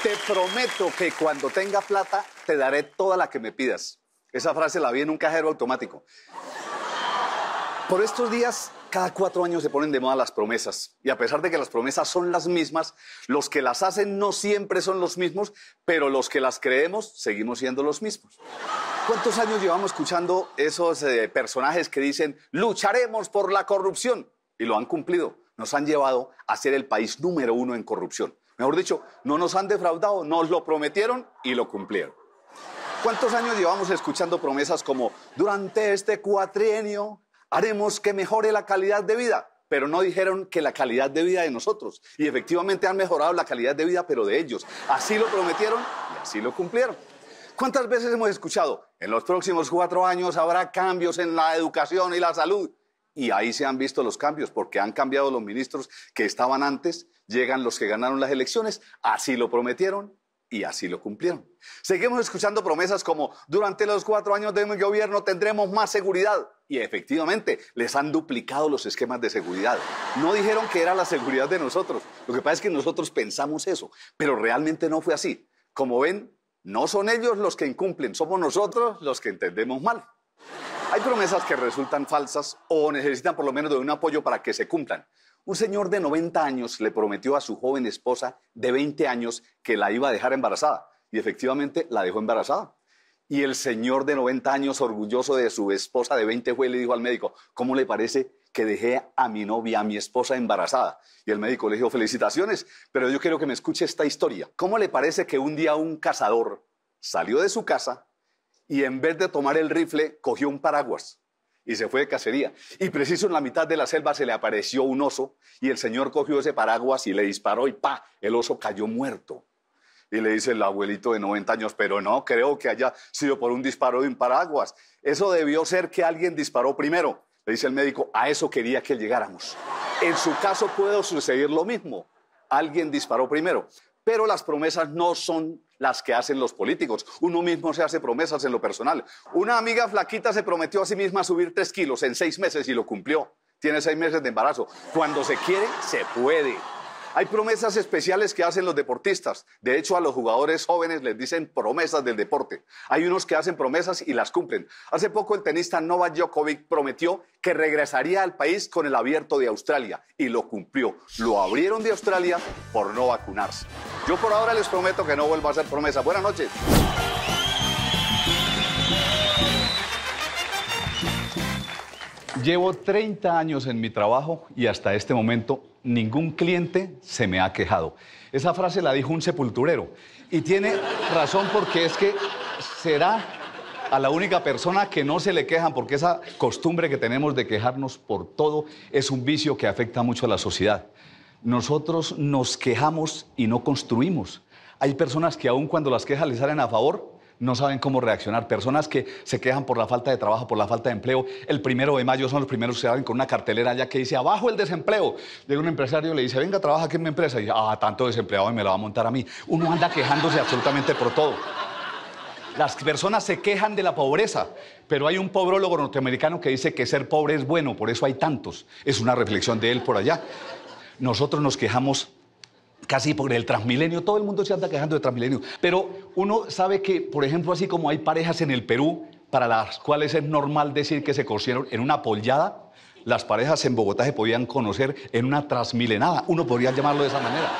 Te prometo que cuando tenga plata, te daré toda la que me pidas. Esa frase la vi en un cajero automático. Por estos días, cada 4 años se ponen de moda las promesas. Y a pesar de que las promesas son las mismas, los que las hacen no siempre son los mismos, pero los que las creemos seguimos siendo los mismos. ¿Cuántos años llevamos escuchando esos personajes que dicen lucharemos por la corrupción? Y lo han cumplido. Nos han llevado a ser el país número 1 en corrupción. Mejor dicho, no nos han defraudado, nos lo prometieron y lo cumplieron. ¿Cuántos años llevamos escuchando promesas como durante este cuatrienio haremos que mejore la calidad de vida? Pero no dijeron que la calidad de vida de nosotros. Y efectivamente han mejorado la calidad de vida, pero de ellos. Así lo prometieron y así lo cumplieron. ¿Cuántas veces hemos escuchado? En los próximos 4 años habrá cambios en la educación y la salud. Y ahí se han visto los cambios, porque han cambiado los ministros que estaban antes, llegan los que ganaron las elecciones, así lo prometieron y así lo cumplieron. Seguimos escuchando promesas como durante los 4 años de mi gobierno tendremos más seguridad. Y efectivamente, les han duplicado los esquemas de seguridad. No dijeron que era la seguridad de nosotros. Lo que pasa es que nosotros pensamos eso, pero realmente no fue así. Como ven, no son ellos los que incumplen, somos nosotros los que entendemos mal. Hay promesas que resultan falsas o necesitan por lo menos de un apoyo para que se cumplan. Un señor de 90 años le prometió a su joven esposa de 20 años que la iba a dejar embarazada. Y efectivamente la dejó embarazada. Y el señor de 90 años, orgulloso de su esposa de 20, fue y le dijo al médico, ¿cómo le parece que dejé a mi novia, a mi esposa embarazada? Y el médico le dijo, felicitaciones, pero yo quiero que me escuche esta historia. ¿Cómo le parece que un día un cazador salió de su casa y en vez de tomar el rifle, cogió un paraguas y se fue de cacería? Y preciso en la mitad de la selva se le apareció un oso y el señor cogió ese paraguas y le disparó y ¡pa! El oso cayó muerto. Y le dice el abuelito de 90 años, pero no creo que haya sido por un disparo de un paraguas. Eso debió ser que alguien disparó primero. Le dice el médico, a eso quería que llegáramos. En su caso puede suceder lo mismo. Alguien disparó primero. Pero las promesas no son las que hacen los políticos. Uno mismo se hace promesas en lo personal. Una amiga flaquita se prometió a sí misma subir 3 kilos en 6 meses y lo cumplió. Tiene 6 meses de embarazo. Cuando se quiere, se puede. Hay promesas especiales que hacen los deportistas. De hecho, a los jugadores jóvenes les dicen promesas del deporte. Hay unos que hacen promesas y las cumplen. Hace poco el tenista Novak Djokovic prometió que regresaría al país con el Abierto de Australia y lo cumplió. Lo abrieron de Australia por no vacunarse. Yo por ahora les prometo que no vuelvo a hacer promesas. Buenas noches. Llevo 30 años en mi trabajo y hasta este momento ningún cliente se me ha quejado. Esa frase la dijo un sepulturero y tiene razón, porque es que será a la única persona que no se le quejan, porque esa costumbre que tenemos de quejarnos por todo es un vicio que afecta mucho a la sociedad. Nosotros nos quejamos y no construimos. Hay personas que aun cuando las quejas les salen a favor, no saben cómo reaccionar. Personas que se quejan por la falta de trabajo, por la falta de empleo. El 1 de mayo son los primeros que se salen con una cartelera ya que dice abajo el desempleo. Llega un empresario y le dice, venga, trabaja aquí en mi empresa. Y dice, tanto desempleado y me la va a montar a mí. Uno anda quejándose absolutamente por todo. Las personas se quejan de la pobreza, pero hay un pobrólogo norteamericano que dice que ser pobre es bueno, por eso hay tantos. Es una reflexión de él por allá. Nosotros nos quejamos casi por el Transmilenio, todo el mundo se anda quejando de Transmilenio, pero uno sabe que, por ejemplo, así como hay parejas en el Perú para las cuales es normal decir que se conocieron en una pollada, las parejas en Bogotá se podían conocer en una transmilenada, uno podría llamarlo de esa manera.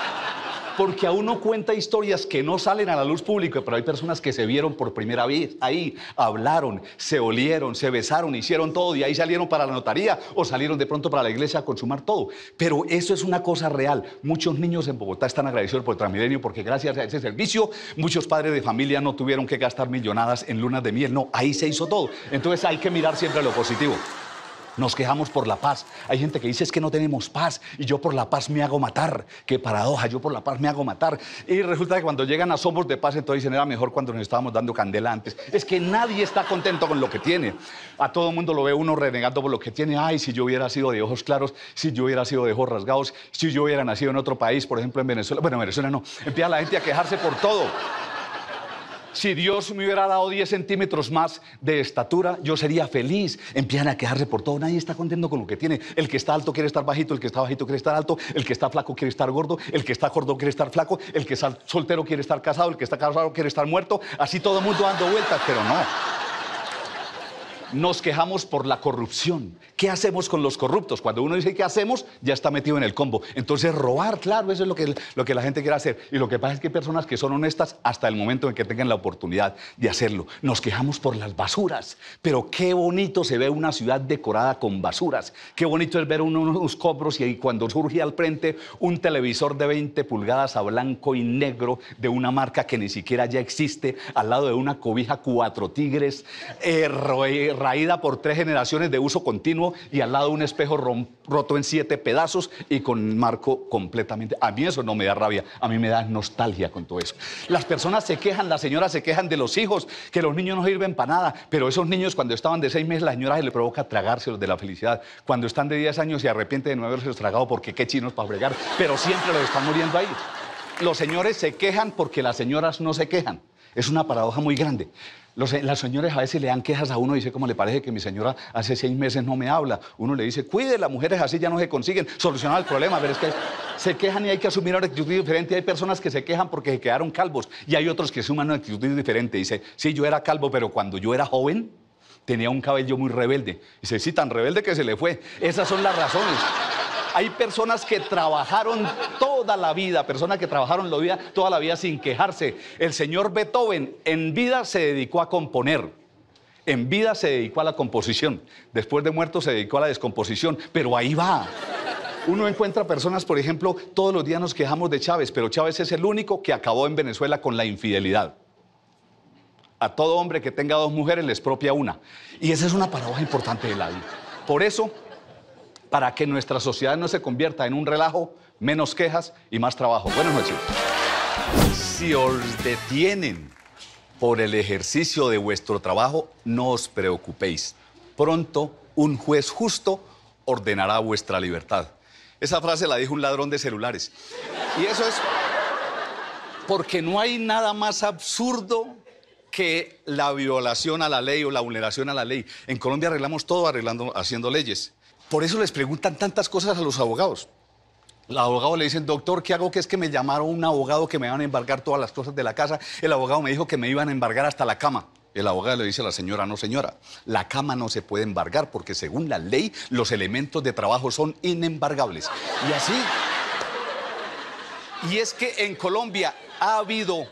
Porque a uno cuenta historias que no salen a la luz pública, pero hay personas que se vieron por primera vez ahí, hablaron, se olieron, se besaron, hicieron todo y ahí salieron para la notaría o salieron de pronto para la iglesia a consumar todo. Pero eso es una cosa real. Muchos niños en Bogotá están agradecidos por el Transmilenio porque gracias a ese servicio muchos padres de familia no tuvieron que gastar millonadas en lunas de miel. No, ahí se hizo todo. Entonces hay que mirar siempre lo positivo. Nos quejamos por la paz. Hay gente que dice es que no tenemos paz y yo por la paz me hago matar. Qué paradoja, yo por la paz me hago matar. Y resulta que cuando llegan a Somos de Paz, entonces dicen era mejor cuando nos estábamos dando candela antes. Es que nadie está contento con lo que tiene. A todo mundo lo ve uno renegando por lo que tiene. Ay, si yo hubiera sido de ojos claros, si yo hubiera sido de ojos rasgados, si yo hubiera nacido en otro país, por ejemplo en Venezuela. Bueno, en Venezuela no. Empieza la gente a quejarse por todo. Si Dios me hubiera dado 10 centímetros más de estatura, yo sería feliz. Empiezan a quejarse por todo. Nadie está contento con lo que tiene. El que está alto quiere estar bajito, el que está bajito quiere estar alto, el que está flaco quiere estar gordo, el que está gordo quiere estar flaco, el que está soltero quiere estar casado, el que está casado quiere estar muerto. Así todo el mundo dando vueltas, pero no. Nos quejamos por la corrupción. ¿Qué hacemos con los corruptos? Cuando uno dice ¿qué hacemos? Ya está metido en el combo. Entonces robar, claro, eso es lo que la gente quiere hacer. Y lo que pasa es que hay personas que son honestas hasta el momento en que tengan la oportunidad de hacerlo. Nos quejamos por las basuras. Pero qué bonito se ve una ciudad decorada con basuras. Qué bonito es ver unos cobros y ahí cuando surge al frente un televisor de 20 pulgadas a blanco y negro de una marca que ni siquiera ya existe, al lado de una cobija 4 tigres, raída por 3 generaciones de uso continuo y al lado un espejo roto en 7 pedazos y con marco completamente. A mí eso no me da rabia, a mí me da nostalgia con todo eso. Las personas se quejan, las señoras se quejan de los hijos, que los niños no sirven para nada, pero esos niños cuando estaban de 6 meses la señora se le provoca tragárselos de la felicidad. Cuando están de 10 años se arrepiente de no haberse tragado porque qué chinos para fregar, pero siempre los están muriendo ahí. Los señores se quejan porque las señoras no se quejan. Es una paradoja muy grande. Las señoras a veces le dan quejas a uno y dice, ¿cómo le parece que mi señora hace 6 meses no me habla? Uno le dice, cuide, las mujeres así ya no se consiguen solucionar el problema, pero es que se quejan y hay que asumir una actitud diferente. Hay personas que se quejan porque se quedaron calvos y hay otros que asumen una actitud diferente. Dice, sí, yo era calvo, pero cuando yo era joven tenía un cabello muy rebelde. Dice, sí, tan rebelde que se le fue. Esas son las razones. Hay personas que trabajaron toda la vida, personas que trabajaron toda la vida sin quejarse. El señor Beethoven en vida se dedicó a componer, en vida se dedicó a la composición, después de muerto se dedicó a la descomposición, pero ahí va. Uno encuentra personas, por ejemplo, todos los días nos quejamos de Chávez, pero Chávez es el único que acabó en Venezuela con la infidelidad. A todo hombre que tenga 2 mujeres le expropia una. Y esa es una paradoja importante de la vida. Por eso, para que nuestra sociedad no se convierta en un relajo, menos quejas y más trabajo. Buenas noches. Si os detienen por el ejercicio de vuestro trabajo, no os preocupéis. Pronto un juez justo ordenará vuestra libertad. Esa frase la dijo un ladrón de celulares. Y eso es porque no hay nada más absurdo que la violación a la ley o la vulneración a la ley. En Colombia arreglamos todo haciendo leyes. Por eso les preguntan tantas cosas a los abogados. Los abogados le dicen, doctor, ¿qué hago? Que es que me llamaron un abogado que me van a embargar todas las cosas de la casa. El abogado me dijo que me iban a embargar hasta la cama. El abogado le dice a la señora, no señora, la cama no se puede embargar porque según la ley los elementos de trabajo son inembargables. Y así. Y es que en Colombia ha habido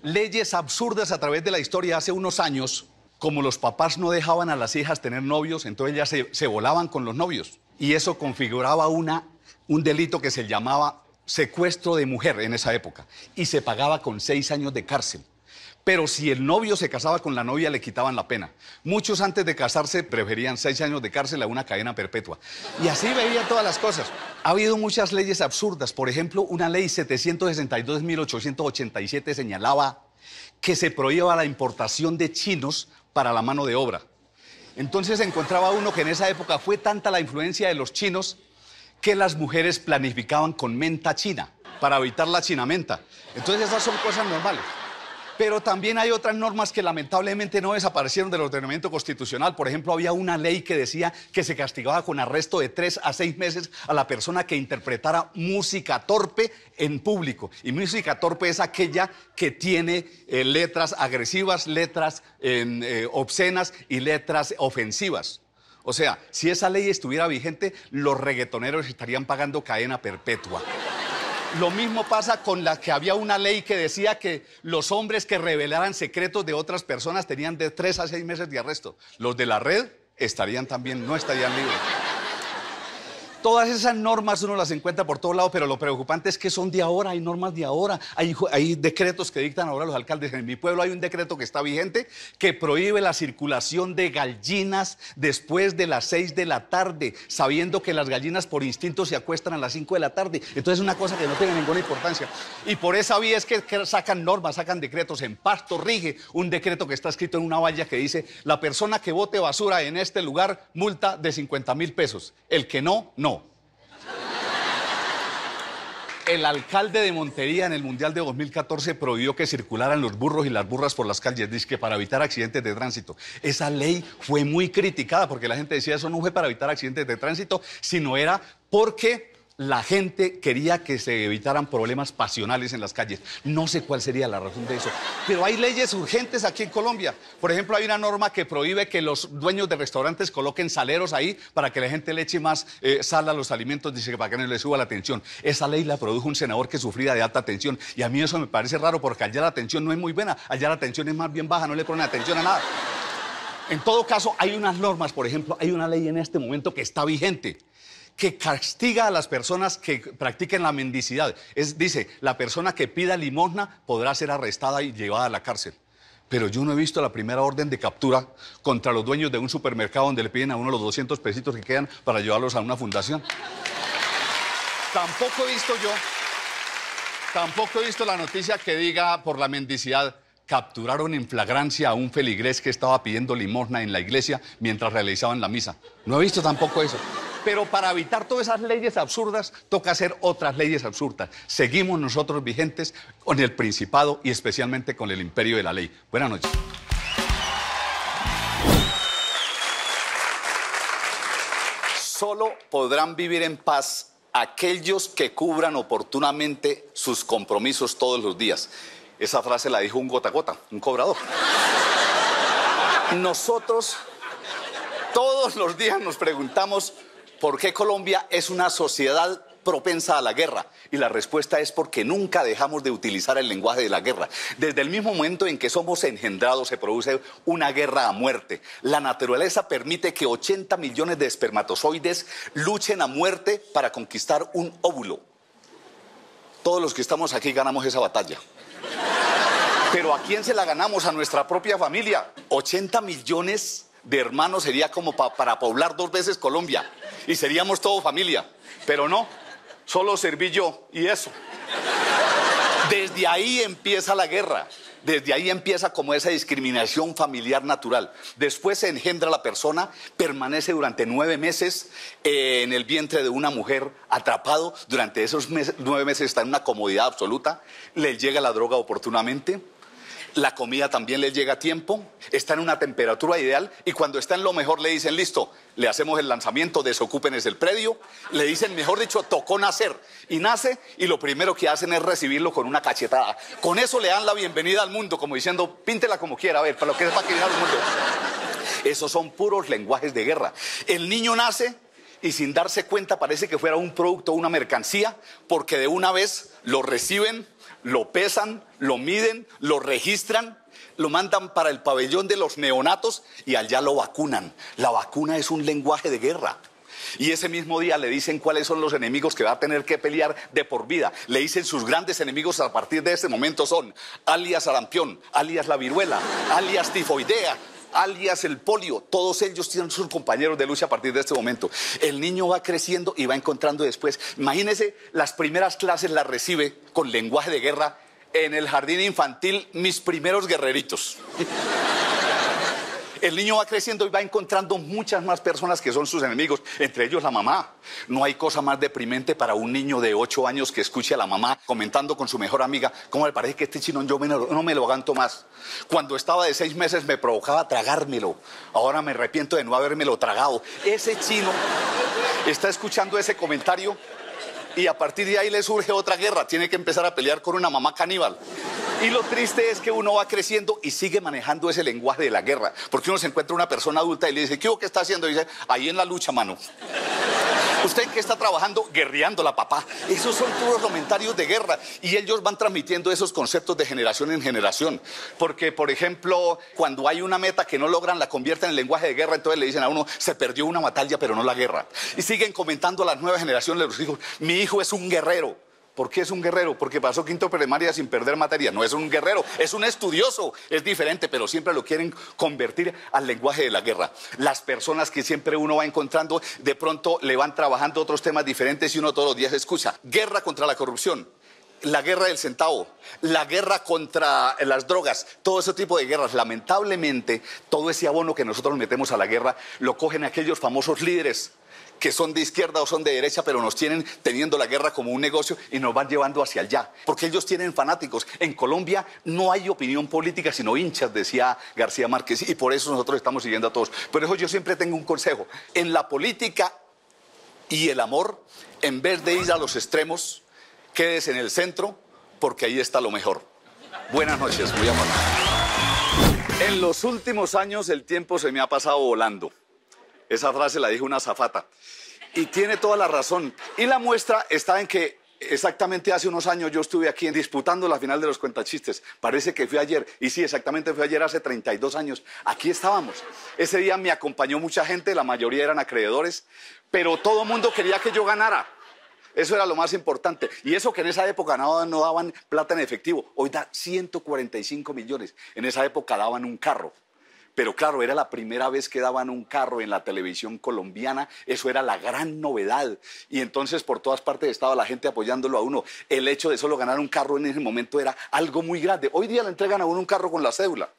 leyes absurdas a través de la historia hace unos años. Como los papás no dejaban a las hijas tener novios, entonces ellas se volaban con los novios. Y eso configuraba un delito que se llamaba secuestro de mujer en esa época. Y se pagaba con 6 años de cárcel. Pero si el novio se casaba con la novia, le quitaban la pena. Muchos antes de casarse preferían 6 años de cárcel a una cadena perpetua. Y así veía todas las cosas. Ha habido muchas leyes absurdas. Por ejemplo, una ley 762-1887 señalaba que se prohibía la importación de chinos para la mano de obra. Entonces encontraba uno que en esa época fue tanta la influencia de los chinos que las mujeres planificaban con menta china para evitar la chinamenta. Entonces esas son cosas normales. Pero también hay otras normas que lamentablemente no desaparecieron del ordenamiento constitucional. Por ejemplo, había una ley que decía que se castigaba con arresto de 3 a 6 meses a la persona que interpretara música torpe en público. Y música torpe es aquella que tiene letras agresivas, letras obscenas y letras ofensivas. O sea, si esa ley estuviera vigente, los reggaetoneros estarían pagando cadena perpetua. Lo mismo pasa con la que había una ley que decía que los hombres que revelaran secretos de otras personas tenían de 3 a 6 meses de arresto. Los de la red no estarían libres. Todas esas normas uno las encuentra por todos lados, pero lo preocupante es que son de ahora, hay normas de ahora, hay decretos que dictan ahora los alcaldes. En mi pueblo hay un decreto que está vigente que prohíbe la circulación de gallinas después de las 6 de la tarde, sabiendo que las gallinas por instinto se acuestan a las 5 de la tarde. Entonces es una cosa que no tiene ninguna importancia. Y por esa vía es que sacan normas, sacan decretos. En Pasto rige un decreto que está escrito en una valla que dice: la persona que bote basura en este lugar, multa de 50.000 pesos. El que no, no. El alcalde de Montería en el Mundial de 2014 prohibió que circularan los burros y las burras por las calles, dizque para evitar accidentes de tránsito. Esa ley fue muy criticada porque la gente decía eso no fue para evitar accidentes de tránsito, sino era porque la gente quería que se evitaran problemas pasionales en las calles. No sé cuál sería la razón de eso, pero hay leyes urgentes aquí en Colombia. Por ejemplo, hay una norma que prohíbe que los dueños de restaurantes coloquen saleros ahí para que la gente le eche más sal a los alimentos, dice que para que no le suba la tensión. Esa ley la produjo un senador que sufría de alta tensión y a mí eso me parece raro porque allá la tensión no es muy buena, allá la tensión es más bien baja, no le ponen atención a nada. En todo caso, hay unas normas, por ejemplo, hay una ley en este momento que está vigente, que castiga a las personas que practiquen la mendicidad. Dice, la persona que pida limosna podrá ser arrestada y llevada a la cárcel. Pero yo no he visto la primera orden de captura contra los dueños de un supermercado donde le piden a uno los 200 pesitos que quedan para llevarlos a una fundación. Tampoco he visto la noticia que diga por la mendicidad, capturaron en flagrancia a un feligrés que estaba pidiendo limosna en la iglesia mientras realizaban la misa. No he visto tampoco eso. Pero para evitar todas esas leyes absurdas, toca hacer otras leyes absurdas. Seguimos nosotros vigentes con el Principado y especialmente con el imperio de la ley. Buenas noches. Solo podrán vivir en paz aquellos que cubran oportunamente sus compromisos todos los días. Esa frase la dijo un gota a gota, un cobrador. Nosotros todos los días nos preguntamos ¿por qué Colombia es una sociedad propensa a la guerra? Y la respuesta es porque nunca dejamos de utilizar el lenguaje de la guerra. Desde el mismo momento en que somos engendrados se produce una guerra a muerte. La naturaleza permite que 80 millones de espermatozoides luchen a muerte para conquistar un óvulo. Todos los que estamos aquí ganamos esa batalla. Pero ¿a quién se la ganamos? A nuestra propia familia. 80 millones de hermanos sería como para poblar 2 veces Colombia. Y seríamos todo familia. Pero no, solo serví yo y eso. Desde ahí empieza la guerra. Desde ahí empieza como esa discriminación familiar natural. Después se engendra la persona, permanece durante 9 meses en el vientre de una mujer, atrapado. Durante esos 9 meses está en una comodidad absoluta. Le llega la droga oportunamente. La comida también le llega a tiempo, está en una temperatura ideal y cuando está en lo mejor le dicen, listo, le hacemos el lanzamiento, desocúpense el predio, le dicen, mejor dicho, tocó nacer. Y nace y lo primero que hacen es recibirlo con una cachetada. Con eso le dan la bienvenida al mundo, como diciendo, píntela como quiera, a ver, para lo que es para que viene al mundo. Esos son puros lenguajes de guerra. El niño nace y sin darse cuenta parece que fuera un producto, una mercancía, porque de una vez lo reciben, lo pesan, lo miden, lo registran, lo mandan para el pabellón de los neonatos y allá lo vacunan. La vacuna es un lenguaje de guerra. Y ese mismo día le dicen cuáles son los enemigos que va a tener que pelear de por vida. Le dicen sus grandes enemigos a partir de ese momento son alias sarampión, alias la viruela, alias tifoidea, alias el polio. Todos ellos tienen sus compañeros de lucha a partir de este momento. El niño va creciendo y va encontrando después. Imagínense, las primeras clases las recibe con lenguaje de guerra en el jardín infantil, mis primeros guerreritos. El niño va creciendo y va encontrando muchas más personas que son sus enemigos, entre ellos la mamá. No hay cosa más deprimente para un niño de 8 años que escuche a la mamá comentando con su mejor amiga, ¿cómo me parece que este chino yo no me lo aguanto más? Cuando estaba de 6 meses me provocaba tragármelo, ahora me arrepiento de no habérmelo tragado. Ese chino está escuchando ese comentario y a partir de ahí le surge otra guerra, tiene que empezar a pelear con una mamá caníbal. Y lo triste es que uno va creciendo y sigue manejando ese lenguaje de la guerra, porque uno se encuentra una persona adulta y le dice, ¿qué está haciendo? Y dice, ahí en la lucha, mano. ¿Usted en qué está trabajando? Guerreándola, papá. Esos son puros comentarios de guerra y ellos van transmitiendo esos conceptos de generación en generación. Porque, por ejemplo, cuando hay una meta que no logran, la convierten en lenguaje de guerra, entonces le dicen a uno, se perdió una batalla, pero no la guerra. Y siguen comentando a las nuevas generaciones de los hijos, mi hijo es un guerrero. ¿Por qué es un guerrero? Porque pasó quinto primaria sin perder materia. No es un guerrero, es un estudioso. Es diferente, pero siempre lo quieren convertir al lenguaje de la guerra. Las personas que siempre uno va encontrando, de pronto le van trabajando otros temas diferentes y uno todos los días escucha. Guerra contra la corrupción, la guerra del centavo, la guerra contra las drogas, todo ese tipo de guerras. Lamentablemente, todo ese abono que nosotros metemos a la guerra lo cogen aquellos famosos líderes que son de izquierda o son de derecha, pero nos tienen teniendo la guerra como un negocio y nos van llevando hacia allá. Porque ellos tienen fanáticos. En Colombia no hay opinión política, sino hinchas, decía García Márquez, y por eso nosotros estamos siguiendo a todos. Por eso yo siempre tengo un consejo. En la política y el amor, en vez de ir a los extremos, quédese en el centro, porque ahí está lo mejor. Buenas noches, muy amable. En los últimos años el tiempo se me ha pasado volando. Esa frase la dijo una azafata. Y tiene toda la razón. Y la muestra está en que exactamente hace unos años yo estuve aquí disputando la final de los cuentachistes. Parece que fue ayer. Y sí, exactamente fue ayer, hace 32 años. Aquí estábamos. Ese día me acompañó mucha gente, la mayoría eran acreedores, pero todo el mundo quería que yo ganara. Eso era lo más importante. Y eso que en esa época no daban plata en efectivo. Hoy da 145 millones. En esa época daban un carro. Pero claro, era la primera vez que daban un carro en la televisión colombiana. Eso era la gran novedad. Y entonces por todas partes estaba la gente apoyándolo a uno. El hecho de solo ganar un carro en ese momento era algo muy grande. Hoy día le entregan a uno un carro con la cédula.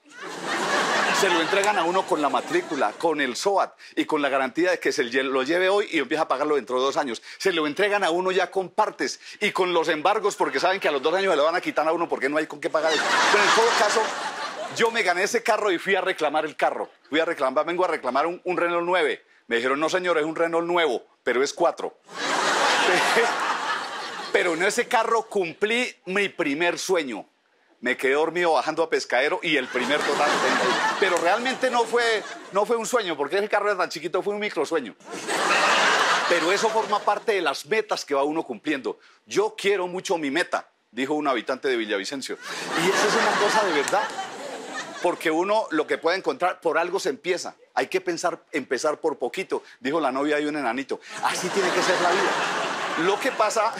Se lo entregan a uno con la matrícula, con el SOAT y con la garantía de que se lo lleve hoy y empieza a pagarlo dentro de 2 años. Se lo entregan a uno ya con partes y con los embargos porque saben que a los 2 años se lo van a quitar a uno porque no hay con qué pagar eso. Pero en todo caso, yo me gané ese carro y fui a reclamar el carro. Vengo a reclamar un Renault 9. Me dijeron, no señor, es un Renault nuevo, pero es 4. Pero en ese carro cumplí mi primer sueño. Me quedé dormido bajando a Pescadero y el primer total. Pero realmente no fue un sueño, porque ese carro era tan chiquito, fue un microsueño. Pero eso forma parte de las metas que va uno cumpliendo. Yo quiero mucho mi meta, dijo un habitante de Villavicencio. Y eso es una cosa de verdad. Porque uno lo que puede encontrar, por algo se empieza. Hay que empezar por poquito, dijo la novia de un enanito. Así tiene que ser la vida. Lo que pasa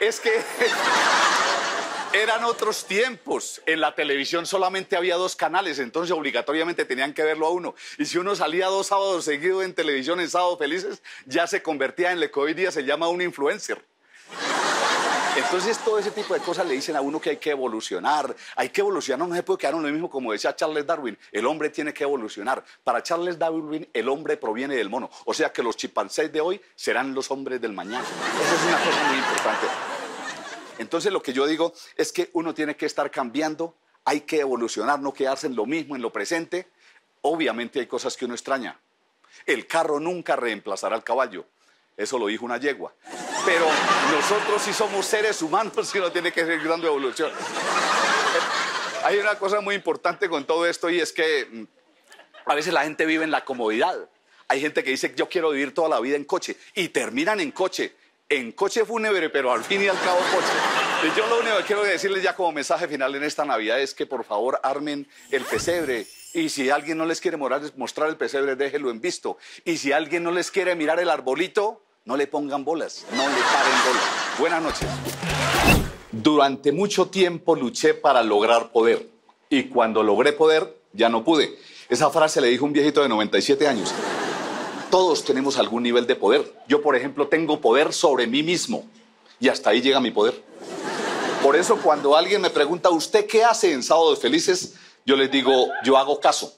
es que eran otros tiempos. En la televisión solamente había 2 canales, entonces obligatoriamente tenían que verlo a uno. Y si uno salía 2 sábados seguidos en televisión, en Sábados Felices, ya se convertía en lo que hoy día se llama un influencer. Entonces todo ese tipo de cosas le dicen a uno que hay que evolucionar. Hay que evolucionar, no se puede quedar en lo mismo, como decía Charles Darwin. El hombre tiene que evolucionar. Para Charles Darwin, el hombre proviene del mono. O sea que los chimpancés de hoy serán los hombres del mañana. Esa es una cosa muy importante. Entonces lo que yo digo es que uno tiene que estar cambiando, hay que evolucionar, no quedarse en lo mismo, en lo presente. Obviamente hay cosas que uno extraña. El carro nunca reemplazará al caballo, eso lo dijo una yegua. Pero nosotros sí somos seres humanos y uno tiene que seguir dando evolución. Hay una cosa muy importante con todo esto y es que a veces la gente vive en la comodidad. Hay gente que dice yo quiero vivir toda la vida en coche y terminan en coche fúnebre, pero al fin y al cabo coche. Y yo lo único que quiero decirles ya como mensaje final en esta Navidad es que por favor armen el pesebre. Y si alguien no les quiere mostrar el pesebre, déjelo en visto. Y si alguien no les quiere mirar el arbolito, no le pongan bolas, no le paren bolas. Buenas noches. Durante mucho tiempo luché para lograr poder. Y cuando logré poder, ya no pude. Esa frase le dijo un viejito de 97 años. Todos tenemos algún nivel de poder. Yo, por ejemplo, tengo poder sobre mí mismo. Y hasta ahí llega mi poder. Por eso, cuando alguien me pregunta, ¿usted qué hace en Sábados Felices? Yo les digo, yo hago caso.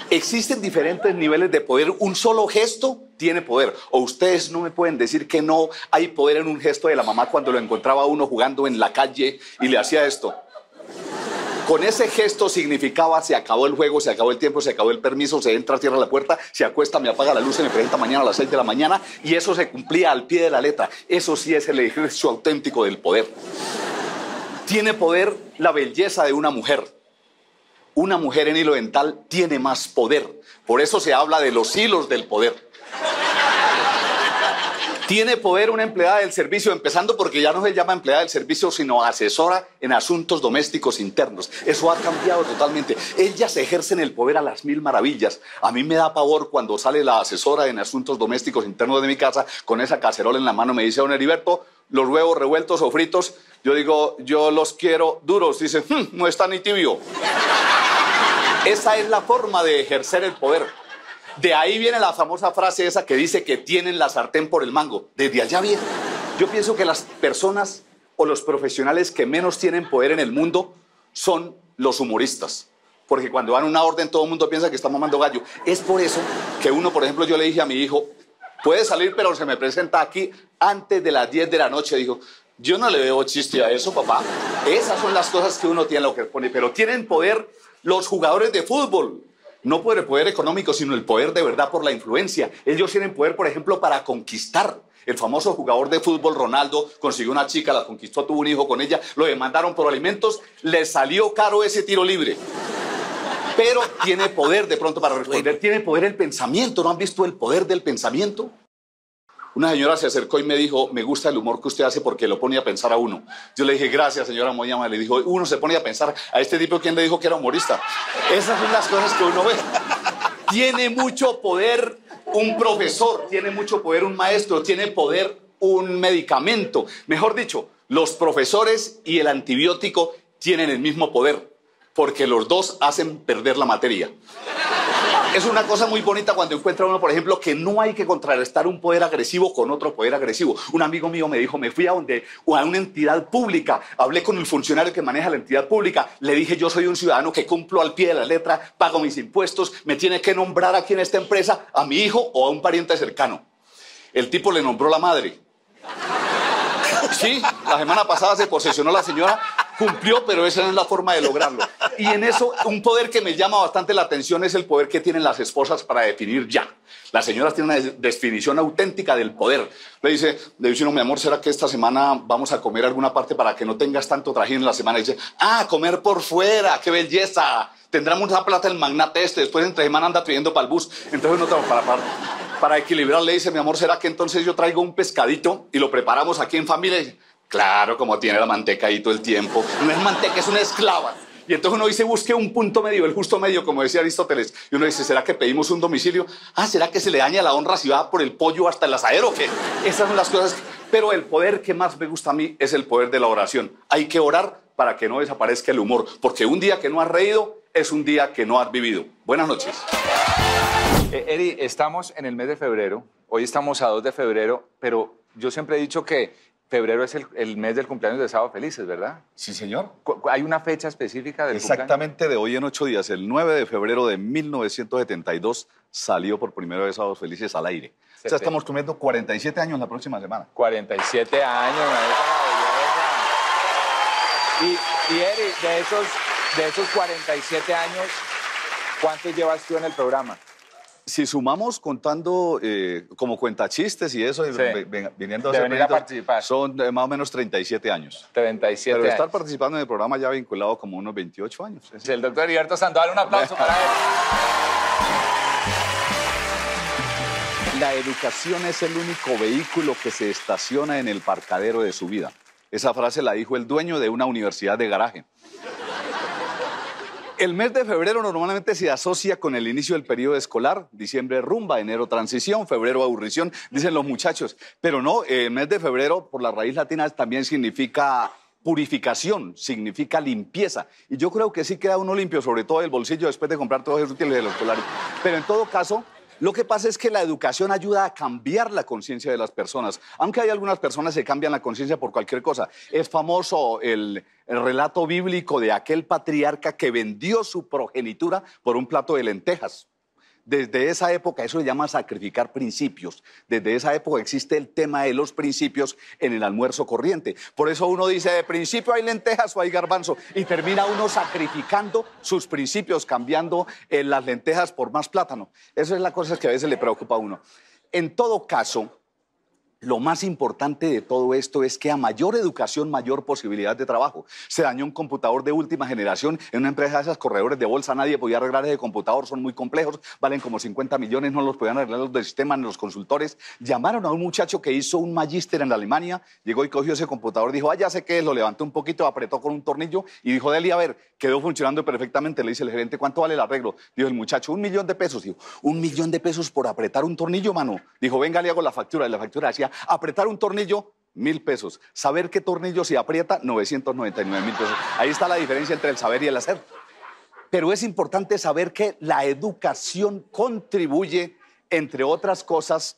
Existen diferentes niveles de poder. Un solo gesto tiene poder. O ustedes no me pueden decir que no hay poder en un gesto de la mamá cuando lo encontraba uno jugando en la calle y le hacía esto. Con ese gesto significaba se acabó el juego, se acabó el tiempo, se acabó el permiso, se entra, cierra la puerta, se acuesta, me apaga la luz, se me presenta mañana a las 6 de la mañana y eso se cumplía al pie de la letra. Eso sí es el ejercicio auténtico del poder. Tiene poder la belleza de una mujer. Una mujer en hilo dental tiene más poder. Por eso se habla de los hilos del poder. Tiene poder una empleada del servicio, empezando porque ya no se llama empleada del servicio, sino asesora en asuntos domésticos internos. Eso ha cambiado totalmente. Ellas ejercen el poder a las 1000 maravillas. A mí me da pavor cuando sale la asesora en asuntos domésticos internos de mi casa con esa cacerola en la mano. Me dice, don Heriberto, los huevos revueltos o fritos. Yo digo, yo los quiero duros. Dice, no está ni tibio. Esa es la forma de ejercer el poder. De ahí viene la famosa frase esa que dice que tienen la sartén por el mango. Desde allá viene. Yo pienso que las personas o los profesionales que menos tienen poder en el mundo son los humoristas. porque cuando dan una orden todo el mundo piensa que está mamando gallo. Es por eso que uno, por ejemplo, yo le dije a mi hijo, puede salir, pero se me presenta aquí antes de las 10 de la noche. Dijo, yo no le veo chiste a eso, papá. Esas son las cosas que uno tiene, lo que pone. Pero tienen poder los jugadores de fútbol. No por el poder económico, sino el poder de verdad por la influencia. Ellos tienen poder, por ejemplo, para conquistar. El famoso jugador de fútbol, Ronaldo, consiguió una chica, la conquistó, tuvo un hijo con ella, lo demandaron por alimentos, le salió caro ese tiro libre. Pero tiene poder de pronto para responder. Tiene poder el pensamiento. ¿No han visto el poder del pensamiento? Una señora se acercó y me dijo, me gusta el humor que usted hace porque lo pone a pensar a uno. Yo le dije, gracias, señora Moyama. Le dijo, uno se pone a pensar, a este tipo, ¿quién le dijo que era humorista? Esas son las cosas que uno ve. Tiene mucho poder un profesor, tiene mucho poder un maestro, tiene poder un medicamento. Mejor dicho, los profesores y el antibiótico tienen el mismo poder, porque los dos hacen perder la materia. Es una cosa muy bonita cuando encuentra uno, por ejemplo, que no hay que contrarrestar un poder agresivo con otro poder agresivo. Un amigo mío me dijo, me fui a una entidad pública, hablé con el funcionario que maneja la entidad pública, le dije, yo soy un ciudadano que cumplo al pie de la letra, pago mis impuestos, me tiene que nombrar aquí en esta empresa a mi hijo o a un pariente cercano. El tipo le nombró la madre. Sí, la semana pasada se posesionó la señora, cumplió, pero esa no es la forma de lograrlo. Y en eso, un poder que me llama bastante la atención es el poder que tienen las esposas para definir ya. Las señoras tienen una definición auténtica del poder. Le dice uno, mi amor, ¿será que esta semana vamos a comer alguna parte para que no tengas tanto trajín en la semana? Y dice, comer por fuera, qué belleza. Tendrá mucha plata el magnate este, después entre semana anda pidiendo para el bus. Entonces uno para equilibrar le dice, mi amor, ¿será que entonces yo traigo un pescadito y lo preparamos aquí en familia? Y dice, claro, como tiene la manteca ahí todo el tiempo. No es manteca, es una esclava. Y entonces uno dice, busque un punto medio, el justo medio, como decía Aristóteles. Y uno dice, ¿será que pedimos un domicilio? ¿Será que se le daña la honra si va por el pollo hasta el asadero o qué? Esas son las cosas. Pero el poder que más me gusta a mí es el poder de la oración. Hay que orar para que no desaparezca el humor, porque un día que no has reído es un día que no has vivido. Buenas noches. Eri, estamos en el mes de febrero. Hoy estamos a 2 de febrero, pero yo siempre he dicho que febrero es el mes del cumpleaños de Sábado Felices, ¿verdad? Sí, señor. ¿Hay una fecha específica del Exactamente, de hoy en 8 días, el 9 de febrero de 1972, salió por primera vez Sábados Felices al aire. O sea, estamos cumpliendo 47 años la próxima semana. 47 años, y Eri, de esos 47 años, ¿cuántos llevas tú en el programa? Si sumamos contando como cuentachistes y eso, sí, viniendo a venir a participar, son más o menos 37 años. 37 Pero años. estar participando en el programa ya vinculado como unos 28 años. Sí, el doctor Heriberto Sandoval, un aplauso para él. La educación es el único vehículo que se estaciona en el parcadero de su vida. Esa frase la dijo el dueño de una universidad de garaje. El mes de febrero normalmente se asocia con el inicio del periodo escolar, diciembre rumba, enero transición, febrero aburrición, dicen los muchachos. Pero no, el mes de febrero por la raíz latina también significa purificación, significa limpieza. Y yo creo que sí queda uno limpio, sobre todo el bolsillo después de comprar todos esos útiles del escolar. Pero en todo caso, lo que pasa es que la educación ayuda a cambiar la conciencia de las personas, aunque hay algunas personas que cambian la conciencia por cualquier cosa. Es famoso el relato bíblico de aquel patriarca que vendió su progenitura por un plato de lentejas. Desde esa época, eso se llama sacrificar principios. Desde esa época existe el tema de los principios en el almuerzo corriente. Por eso uno dice, de principio hay lentejas o hay garbanzo. Y termina uno sacrificando sus principios, cambiando las lentejas por más plátano. Esa es la cosa que a veces le preocupa a uno. En todo caso, lo más importante de todo esto es que a mayor educación, mayor posibilidad de trabajo. Se dañó un computador de última generación en una empresa de esas corredores de bolsa, nadie podía arreglar ese computador, son muy complejos, valen como 50 millones, no los podían arreglar los del sistema ni los consultores. Llamaron a un muchacho que hizo un magíster en Alemania, llegó y cogió ese computador, dijo, ya sé qué es, lo levantó un poquito, apretó con un tornillo y dijo, Deli, a ver, quedó funcionando perfectamente. Le dice el gerente, ¿cuánto vale el arreglo? Dijo el muchacho, $1.000.000. Dijo, $1.000.000 por apretar un tornillo, mano. Dijo, venga, le hago la factura. Y la factura decía, apretar un tornillo, $1.000. Saber qué tornillo se aprieta, $999.000. Ahí está la diferencia entre el saber y el hacer. Pero es importante saber que la educación contribuye, entre otras cosas,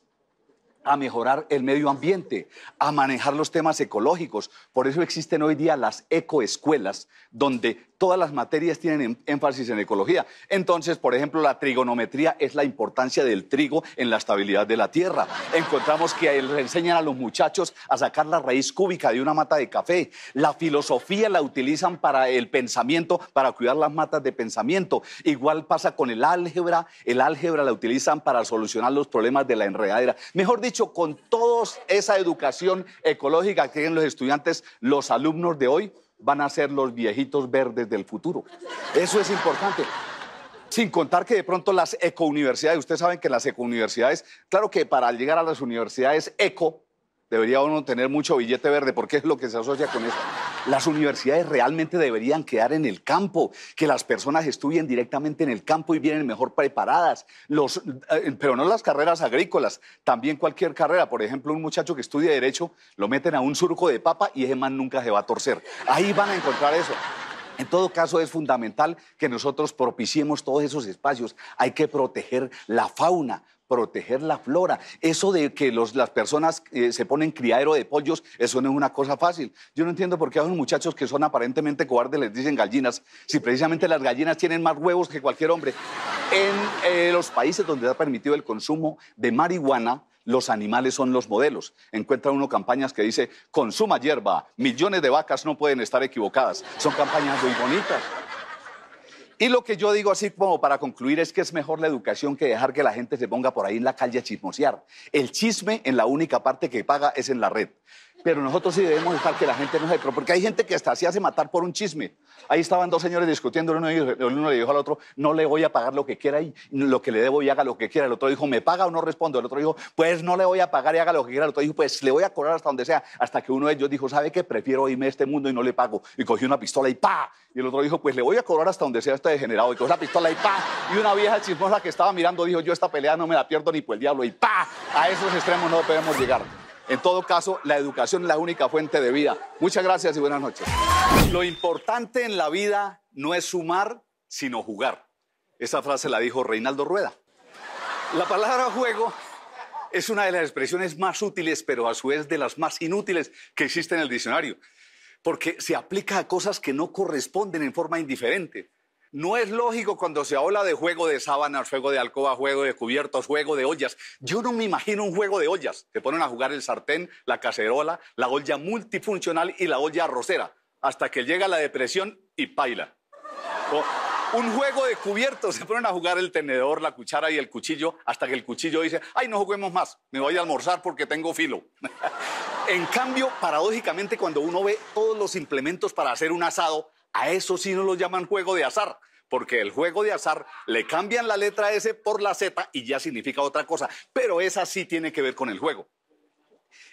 a mejorar el medio ambiente, a manejar los temas ecológicos. Por eso existen hoy día las ecoescuelas, donde todas las materias tienen énfasis en ecología. Entonces, por ejemplo, la trigonometría es la importancia del trigo en la estabilidad de la tierra. Encontramos que le enseñan a los muchachos a sacar la raíz cúbica de una mata de café. La filosofía la utilizan para el pensamiento, para cuidar las matas de pensamiento. Igual pasa con el álgebra la utilizan para solucionar los problemas de la enredadera. Mejor dicho, con toda esa educación ecológica que tienen los estudiantes, los alumnos de hoy van a ser los viejitos verdes del futuro. Eso es importante. Sin contar que de pronto las ecouniversidades, ustedes saben que las ecouniversidades, claro que para llegar a las universidades eco, debería uno tener mucho billete verde, porque es lo que se asocia con eso. Las universidades realmente deberían quedar en el campo, que las personas estudien directamente en el campo y vienen mejor preparadas. Pero no las carreras agrícolas, también cualquier carrera. Por ejemplo, un muchacho que estudia Derecho, lo meten a un surco de papa y ese man nunca se va a torcer. Ahí van a encontrar eso. En todo caso, es fundamental que nosotros propiciemos todos esos espacios. Hay que proteger la fauna, proteger la flora. Eso de que las personas se ponen criadero de pollos, eso no es una cosa fácil. Yo no entiendo por qué a los muchachos que son aparentemente cobardes les dicen gallinas, si precisamente las gallinas tienen más huevos que cualquier hombre. En los países donde se ha permitido el consumo de marihuana, los animales son los modelos. Encuentra uno campañas que dice, consuma hierba, millones de vacas no pueden estar equivocadas. Son campañas muy bonitas. Y lo que yo digo así como para concluir es que es mejor la educación que dejar que la gente se ponga por ahí en la calle a chismosear. El chisme en la única parte que paga es en la red. Pero nosotros sí debemos dejar que la gente no se... Porque hay gente que hasta se hace matar por un chisme. Ahí estaban dos señores discutiendo, uno le dijo al otro, no le voy a pagar lo que quiera y lo que le debo y haga lo que quiera. El otro dijo, ¿me paga o no respondo? El otro dijo, pues no le voy a pagar y haga lo que quiera. El otro dijo, pues le voy a cobrar hasta donde sea. Hasta que uno de ellos dijo, ¿sabe qué? Prefiero irme de este mundo y no le pago. Y cogió una pistola y ¡pa! Y el otro dijo, pues le voy a cobrar hasta donde sea este degenerado. Y cogió la pistola y ¡pa! Y una vieja chismosa que estaba mirando dijo, yo esta pelea no me la pierdo ni por el diablo. Y ¡pa! A esos extremos no podemos llegar. En todo caso, la educación es la única fuente de vida. Muchas gracias y buenas noches. Lo importante en la vida no es sumar, sino jugar. Esa frase la dijo Reinaldo Rueda. La palabra juego es una de las expresiones más útiles, pero a su vez de las más inútiles que existe en el diccionario, porque se aplica a cosas que no corresponden en forma indiferente. No es lógico cuando se habla de juego de sábanas, juego de alcoba, juego de cubiertos, juego de ollas. Yo no me imagino un juego de ollas. Se ponen a jugar el sartén, la cacerola, la olla multifuncional y la olla arrocera, hasta que llega la depresión y paila. O un juego de cubiertos, se ponen a jugar el tenedor, la cuchara y el cuchillo, hasta que el cuchillo dice, ay, no juguemos más, me voy a almorzar porque tengo filo. En cambio, paradójicamente, cuando uno ve todos los implementos para hacer un asado, a eso sí no lo llaman juego de azar, porque el juego de azar le cambian la letra S por la Z y ya significa otra cosa, pero esa sí tiene que ver con el juego.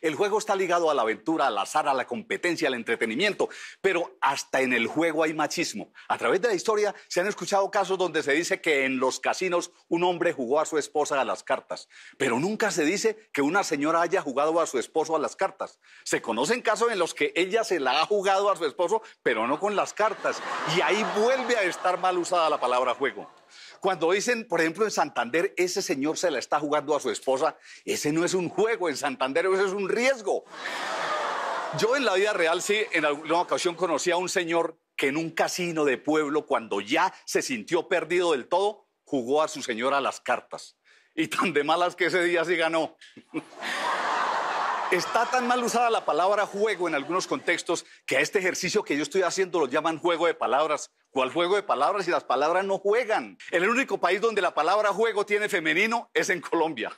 El juego está ligado a la aventura, al azar, a la competencia, al entretenimiento, pero hasta en el juego hay machismo. A través de la historia se han escuchado casos donde se dice que en los casinos un hombre jugó a su esposa a las cartas, pero nunca se dice que una señora haya jugado a su esposo a las cartas. Se conocen casos en los que ella se la ha jugado a su esposo, pero no con las cartas, y ahí vuelve a estar mal usada la palabra juego. Cuando dicen, por ejemplo, en Santander, ese señor se la está jugando a su esposa, ese no es un juego, en Santander eso es un riesgo. Yo en la vida real sí, en alguna ocasión conocí a un señor que en un casino de pueblo, cuando ya se sintió perdido del todo, jugó a su señora a las cartas. Y tan de malas que ese día sí ganó. Está tan mal usada la palabra juego en algunos contextos que a este ejercicio que yo estoy haciendo lo llaman juego de palabras. ¿Cuál juego de palabras si las palabras no juegan? El único país donde la palabra juego tiene femenino es en Colombia.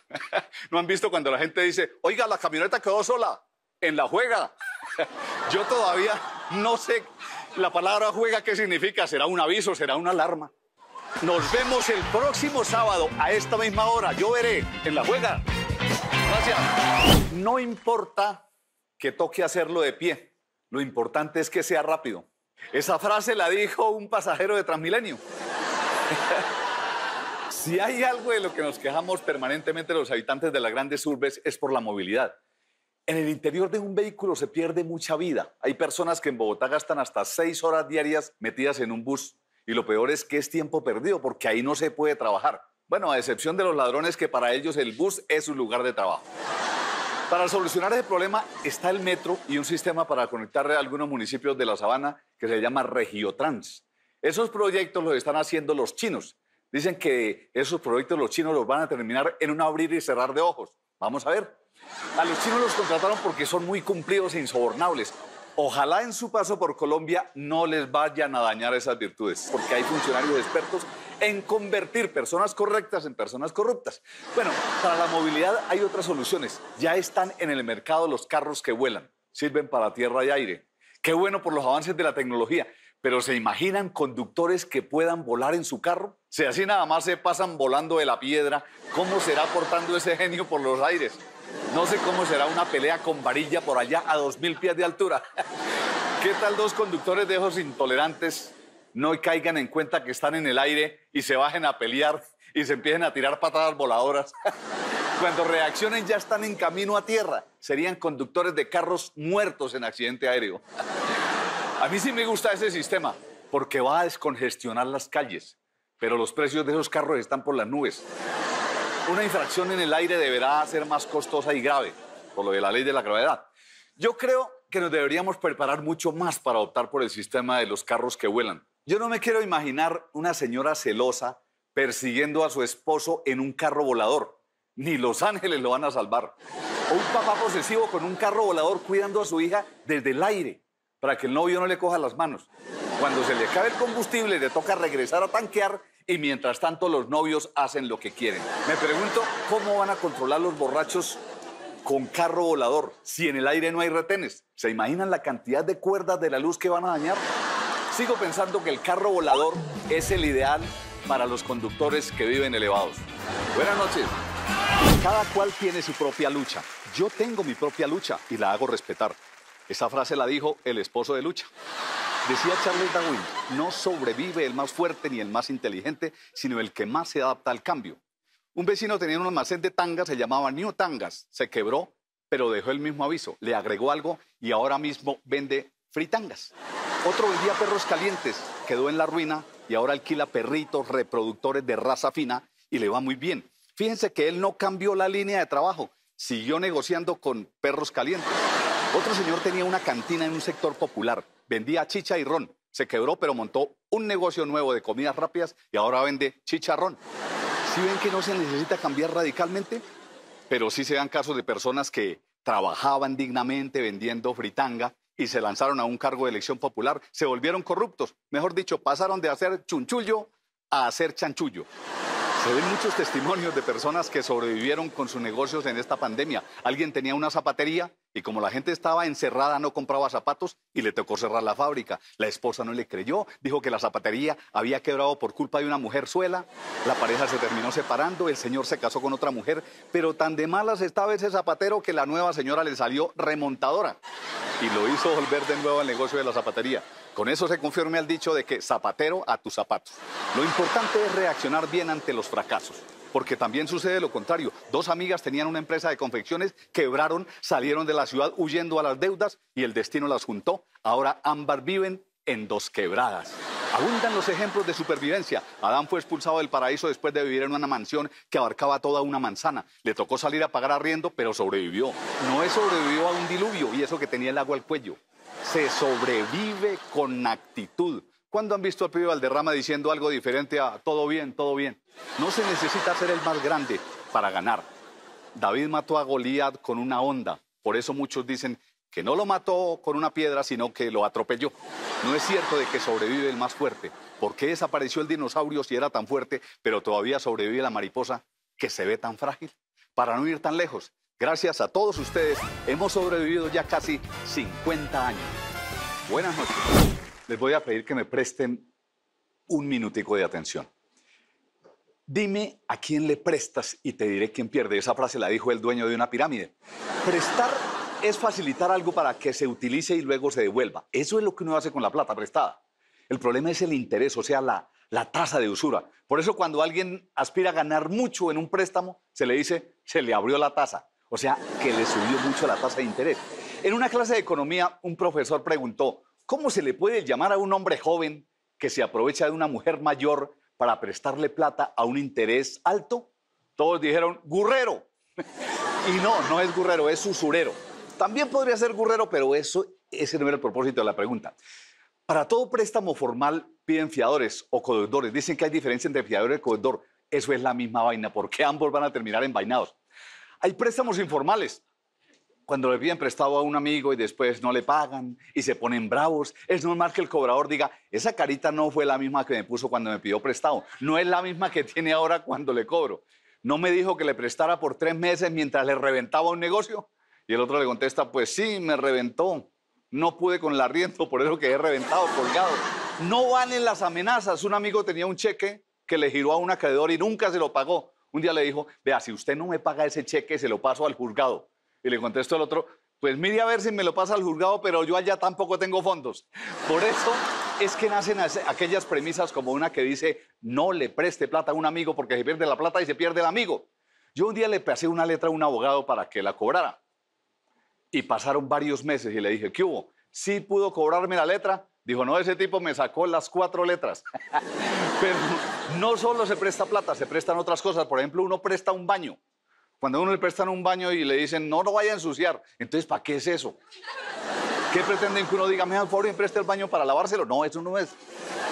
¿No han visto cuando la gente dice, oiga, la camioneta quedó sola? En la juega. Yo todavía no sé la palabra juega qué significa. ¿Será un aviso? ¿Será una alarma? Nos vemos el próximo sábado a esta misma hora. Yo veré en la juega. Gracias. No importa que toque hacerlo de pie, lo importante es que sea rápido. Esa frase la dijo un pasajero de Transmilenio. Si hay algo de lo que nos quejamos permanentemente los habitantes de las grandes urbes es por la movilidad. En el interior de un vehículo se pierde mucha vida. Hay personas que en Bogotá gastan hasta 6 horas diarias metidas en un bus. Y lo peor es que es tiempo perdido porque ahí no se puede trabajar. Bueno, a excepción de los ladrones que para ellos el bus es su lugar de trabajo. Para solucionar ese problema está el metro y un sistema para conectar a algunos municipios de la Sabana que se llama Regiotrans. Esos proyectos los están haciendo los chinos. Dicen que esos proyectos los chinos los van a terminar en un abrir y cerrar de ojos. Vamos a ver. A los chinos los contrataron porque son muy cumplidos e insobornables. Ojalá en su paso por Colombia no les vayan a dañar esas virtudes, porque hay funcionarios expertos en convertir personas correctas en personas corruptas. Bueno, para la movilidad hay otras soluciones. Ya están en el mercado los carros que vuelan. Sirven para tierra y aire. Qué bueno por los avances de la tecnología. Pero ¿se imaginan conductores que puedan volar en su carro? Si así nada más se pasan volando de la piedra, ¿cómo será portando ese genio por los aires? No sé cómo será una pelea con varilla por allá a 2000 pies de altura. ¿Qué tal dos conductores de esos intolerantes no caigan en cuenta que están en el aire y se bajen a pelear y se empiecen a tirar patadas voladoras? Cuando reaccionen ya están en camino a tierra. Serían conductores de carros muertos en accidente aéreo. A mí sí me gusta ese sistema porque va a descongestionar las calles, pero los precios de esos carros están por las nubes. Una infracción en el aire deberá ser más costosa y grave, por lo de la ley de la gravedad. Yo creo que nos deberíamos preparar mucho más para optar por el sistema de los carros que vuelan. Yo no me quiero imaginar una señora celosa persiguiendo a su esposo en un carro volador. Ni Los Ángeles lo van a salvar. O un papá posesivo con un carro volador cuidando a su hija desde el aire para que el novio no le coja las manos. Cuando se le acabe el combustible le toca regresar a tanquear y mientras tanto los novios hacen lo que quieren. Me pregunto cómo van a controlar los borrachos con carro volador si en el aire no hay retenes. ¿Se imaginan la cantidad de cuerdas de la luz que van a dañar? Sigo pensando que el carro volador es el ideal para los conductores que viven elevados. Buenas noches. Cada cual tiene su propia lucha. Yo tengo mi propia lucha y la hago respetar. Esa frase la dijo el esposo de Lucha. Decía Charles Darwin, no sobrevive el más fuerte ni el más inteligente, sino el que más se adapta al cambio. Un vecino tenía un almacén de tangas, se llamaba New Tangas. Se quebró, pero dejó el mismo aviso. Le agregó algo y ahora mismo vende fritangas. Otro vendía perros calientes, quedó en la ruina y ahora alquila perritos reproductores de raza fina y le va muy bien. Fíjense que él no cambió la línea de trabajo, siguió negociando con perros calientes. Otro señor tenía una cantina en un sector popular, vendía chicha y ron. Se quebró, pero montó un negocio nuevo de comidas rápidas y ahora vende chicharrón. ¿Sí ven que no se necesita cambiar radicalmente? Pero sí se dan casos de personas que trabajaban dignamente vendiendo fritanga y se lanzaron a un cargo de elección popular, se volvieron corruptos. Mejor dicho, pasaron de hacer chunchullo a hacer chanchullo. Se ven muchos testimonios de personas que sobrevivieron con sus negocios en esta pandemia. Alguien tenía una zapatería y como la gente estaba encerrada no compraba zapatos y le tocó cerrar la fábrica. La esposa no le creyó, dijo que la zapatería había quebrado por culpa de una mujerzuela. La pareja se terminó separando, el señor se casó con otra mujer, pero tan de malas estaba ese zapatero que la nueva señora le salió remontadora y lo hizo volver de nuevo al negocio de la zapatería. Con eso se confirma el dicho de que zapatero a tus zapatos. Lo importante es reaccionar bien ante los fracasos, porque también sucede lo contrario. Dos amigas tenían una empresa de confecciones, quebraron, salieron de la ciudad huyendo a las deudas y el destino las juntó. Ahora ambas viven en dos quebradas. Abundan los ejemplos de supervivencia. Adán fue expulsado del paraíso después de vivir en una mansión que abarcaba toda una manzana. Le tocó salir a pagar arriendo, pero sobrevivió. Noé sobrevivió a un diluvio y eso que tenía el agua al cuello. Se sobrevive con actitud. ¿Cuándo han visto al pibe Valderrama diciendo algo diferente a todo bien, todo bien? No se necesita ser el más grande para ganar. David mató a Goliat con una honda. Por eso muchos dicen que no lo mató con una piedra, sino que lo atropelló. No es cierto de que sobrevive el más fuerte. ¿Por qué desapareció el dinosaurio si era tan fuerte, pero todavía sobrevive la mariposa que se ve tan frágil? Para no ir tan lejos, gracias a todos ustedes, hemos sobrevivido ya casi 50 años. Buenas noches. Les voy a pedir que me presten un minutico de atención. Dime a quién le prestas y te diré quién pierde. Esa frase la dijo el dueño de una pirámide. Prestar es facilitar algo para que se utilice y luego se devuelva. Eso es lo que uno hace con la plata prestada. El problema es el interés, o sea, la tasa de usura. Por eso cuando alguien aspira a ganar mucho en un préstamo, se le dice, se le abrió la tasa. O sea, que le subió mucho la tasa de interés. En una clase de economía, un profesor preguntó, ¿cómo se le puede llamar a un hombre joven que se aprovecha de una mujer mayor para prestarle plata a un interés alto? Todos dijeron, gurrero. Y no es gurrero, es usurero. También podría ser gurrero, pero ese no era el propósito de la pregunta. Para todo préstamo formal piden fiadores o codeudores. Dicen que hay diferencia entre fiador y codeudor. Eso es la misma vaina, porque ambos van a terminar envainados. Hay préstamos informales. Cuando le piden prestado a un amigo y después no le pagan y se ponen bravos, es normal que el cobrador diga, esa carita no fue la misma que me puso cuando me pidió prestado, no es la misma que tiene ahora cuando le cobro. ¿No me dijo que le prestara por 3 meses mientras le reventaba un negocio? Y el otro le contesta, pues sí, me reventó. No pude con el arriendo, por eso quedé reventado, colgado. No valen las amenazas. Un amigo tenía un cheque que le giró a un acreedor y nunca se lo pagó. Un día le dijo, vea, si usted no me paga ese cheque, se lo paso al juzgado. Y le contestó el otro, pues mire a ver si me lo pasa al juzgado, pero yo allá tampoco tengo fondos. Por eso es que nacen aquellas premisas como una que dice, no le preste plata a un amigo porque se pierde la plata y se pierde el amigo. Yo un día le pasé una letra a un abogado para que la cobrara. Y pasaron varios meses y le dije, ¿qué hubo? ¿Sí pudo cobrarme la letra? Dijo, no, ese tipo me sacó las 4 letras. Pero no solo se presta plata, se prestan otras cosas. Por ejemplo, uno presta un baño. Cuando a uno le prestan un baño y le dicen, no lo vaya a ensuciar, entonces, ¿para qué es eso? ¿Qué pretenden que uno diga, me dan favor y me preste el baño para lavárselo? No, eso no es.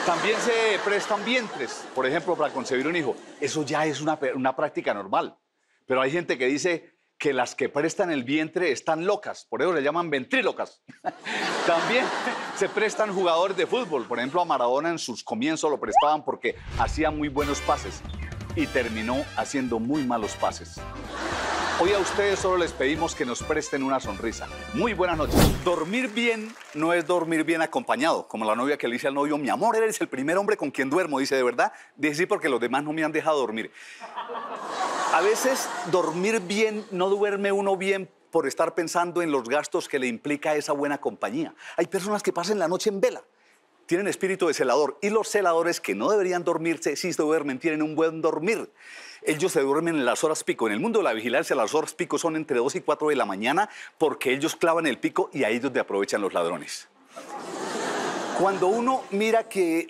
También se prestan vientres, por ejemplo, para concebir un hijo. Eso ya es una práctica normal. Pero hay gente que dice que las que prestan el vientre están locas, por eso le llaman ventrílocas. También se prestan jugadores de fútbol. Por ejemplo, a Maradona en sus comienzos lo prestaban porque hacía muy buenos pases y terminó haciendo muy malos pases. Hoy a ustedes solo les pedimos que nos presten una sonrisa. Muy buenas noches. Dormir bien no es dormir bien acompañado, como la novia que le dice al novio, mi amor, eres el primer hombre con quien duermo. Dice, ¿de verdad? Dice, sí, porque los demás no me han dejado dormir. A veces dormir bien, no duerme uno bien por estar pensando en los gastos que le implica esa buena compañía. Hay personas que pasan la noche en vela. Tienen espíritu de celador y los celadores que no deberían dormirse, si se duermen, tienen un buen dormir. Ellos se duermen en las horas pico. En el mundo de la vigilancia, las horas pico son entre 2 y 4 de la mañana porque ellos clavan el pico y ahí es donde aprovechan los ladrones. Cuando uno mira que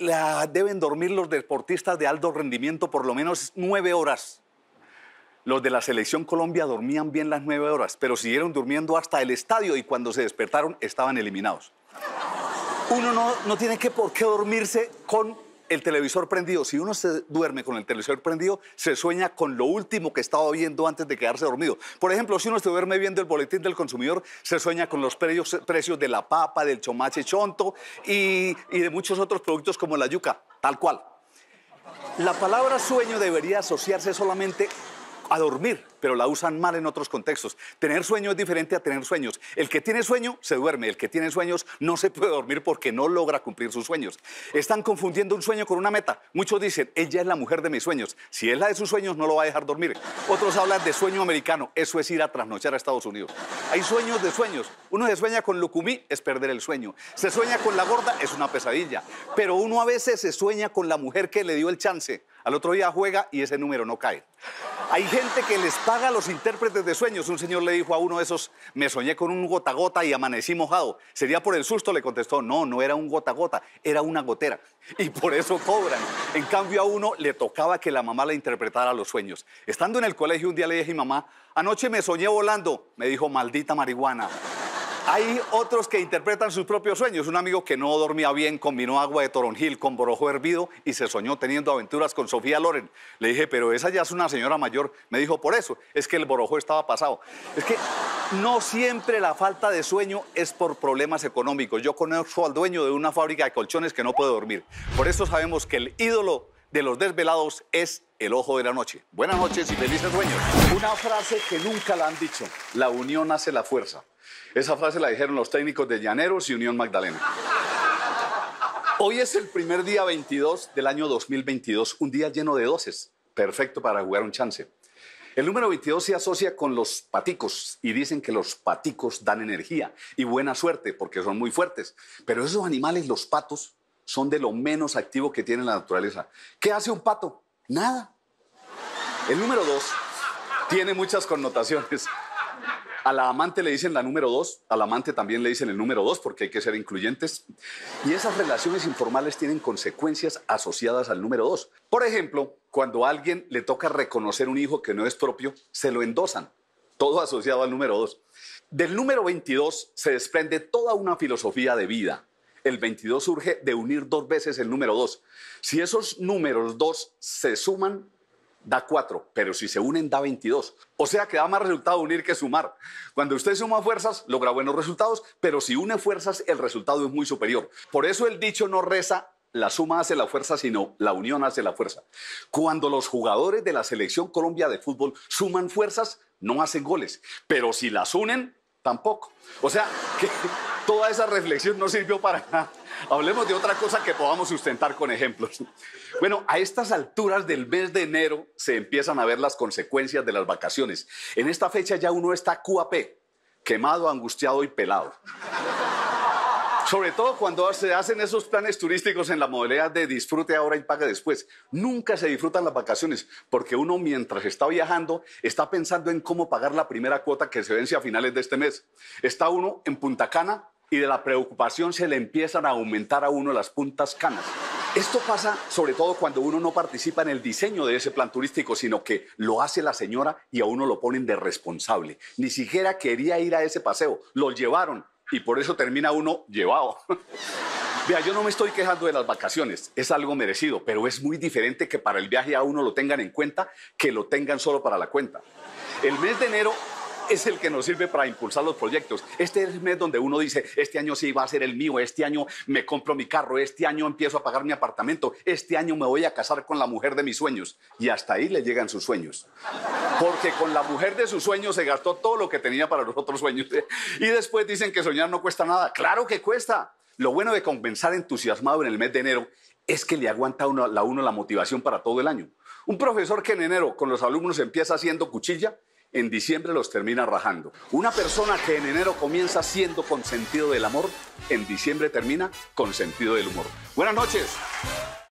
deben dormir los deportistas de alto rendimiento por lo menos 9 horas, los de la Selección Colombia dormían bien las 9 horas, pero siguieron durmiendo hasta el estadio y cuando se despertaron estaban eliminados. Uno no tiene por qué dormirse con el televisor prendido. Si uno se duerme con el televisor prendido, se sueña con lo último que estaba viendo antes de quedarse dormido. Por ejemplo, si uno se duerme viendo el boletín del consumidor, se sueña con los precios de la papa, del chomache chonto y de muchos otros productos como la yuca, tal cual. La palabra sueño debería asociarse solamente a dormir, pero la usan mal en otros contextos. Tener sueño es diferente a tener sueños. El que tiene sueño se duerme, el que tiene sueños no se puede dormir porque no logra cumplir sus sueños. Están confundiendo un sueño con una meta. Muchos dicen, ella es la mujer de mis sueños. Si es la de sus sueños, no lo va a dejar dormir. Otros hablan de sueño americano, eso es ir a trasnochar a Estados Unidos. Hay sueños de sueños. Uno se sueña con Lucumí, es perder el sueño. Se sueña con la gorda, es una pesadilla. Pero uno a veces se sueña con la mujer que le dio el chance. Al otro día juega y ese número no cae. Hay gente que les paga a los intérpretes de sueños. Un señor le dijo a uno de esos, me soñé con un gota gota y amanecí mojado. ¿Sería por el susto? Le contestó, no, no era un gota gota, era una gotera. Y por eso cobran. En cambio a uno le tocaba que la mamá le interpretara los sueños. Estando en el colegio un día le dije, mamá, anoche me soñé volando. Me dijo, maldita marihuana. Hay otros que interpretan sus propios sueños. Un amigo que no dormía bien combinó agua de toronjil con borojó hervido y se soñó teniendo aventuras con Sofía Loren. Le dije, pero esa ya es una señora mayor. Me dijo, por eso, es que el borojó estaba pasado. Es que no siempre la falta de sueño es por problemas económicos. Yo conozco al dueño de una fábrica de colchones que no puede dormir. Por eso sabemos que el ídolo de los desvelados es el ojo de la noche. Buenas noches y felices sueños. Una frase que nunca la han dicho, la unión hace la fuerza. Esa frase la dijeron los técnicos de Llaneros y Unión Magdalena. Hoy es el primer día 22 del año 2022, un día lleno de doces, perfecto para jugar un chance. El número 22 se asocia con los paticos y dicen que los paticos dan energía y buena suerte porque son muy fuertes. Pero esos animales, los patos, son de lo menos activo que tiene la naturaleza. ¿Qué hace un pato? Nada. El número 2 tiene muchas connotaciones. A la amante le dicen la número 2, al amante también le dicen el número 2 porque hay que ser incluyentes. Y esas relaciones informales tienen consecuencias asociadas al número 2. Por ejemplo, cuando a alguien le toca reconocer un hijo que no es propio, se lo endosan. Todo asociado al número 2. Del número 22 se desprende toda una filosofía de vida. El 22 surge de unir 2 veces el número 2. Si esos números 2 se suman, da 4, pero si se unen da 22. O sea que da más resultado unir que sumar. Cuando usted suma fuerzas, logra buenos resultados, pero si une fuerzas, el resultado es muy superior. Por eso el dicho no reza: la suma hace la fuerza, sino la unión hace la fuerza. Cuando los jugadores de la Selección Colombia de fútbol suman fuerzas, no hacen goles, pero si las unen, tampoco. O sea que toda esa reflexión no sirvió para nada. Hablemos de otra cosa que podamos sustentar con ejemplos. Bueno, a estas alturas del mes de enero se empiezan a ver las consecuencias de las vacaciones. En esta fecha ya uno está QAP, quemado, angustiado y pelado. Sobre todo cuando se hacen esos planes turísticos en la modalidad de disfrute ahora y pague después. Nunca se disfrutan las vacaciones porque uno, mientras está viajando, está pensando en cómo pagar la primera cuota que se vence a finales de este mes. Está uno en Punta Cana y de la preocupación se le empiezan a aumentar a uno las puntas canas. Esto pasa sobre todo cuando uno no participa en el diseño de ese plan turístico, sino que lo hace la señora y a uno lo ponen de responsable. Ni siquiera quería ir a ese paseo, lo llevaron. Y por eso termina uno llevado. Vea, yo no me estoy quejando de las vacaciones, es algo merecido, pero es muy diferente que para el viaje a uno lo tengan en cuenta que lo tengan solo para la cuenta. El mes de enero es el que nos sirve para impulsar los proyectos. Este es el mes donde uno dice: este año sí va a ser el mío, este año me compro mi carro, este año empiezo a pagar mi apartamento, este año me voy a casar con la mujer de mis sueños. Y hasta ahí le llegan sus sueños. Porque con la mujer de sus sueños se gastó todo lo que tenía para los otros sueños. Y después dicen que soñar no cuesta nada. ¡Claro que cuesta! Lo bueno de comenzar entusiasmado en el mes de enero es que le aguanta a uno la motivación para todo el año. Un profesor que en enero con los alumnos empieza haciendo cuchilla, en diciembre los termina rajando. Una persona que en enero comienza siendo con sentido del amor, en diciembre termina con sentido del humor. Buenas noches.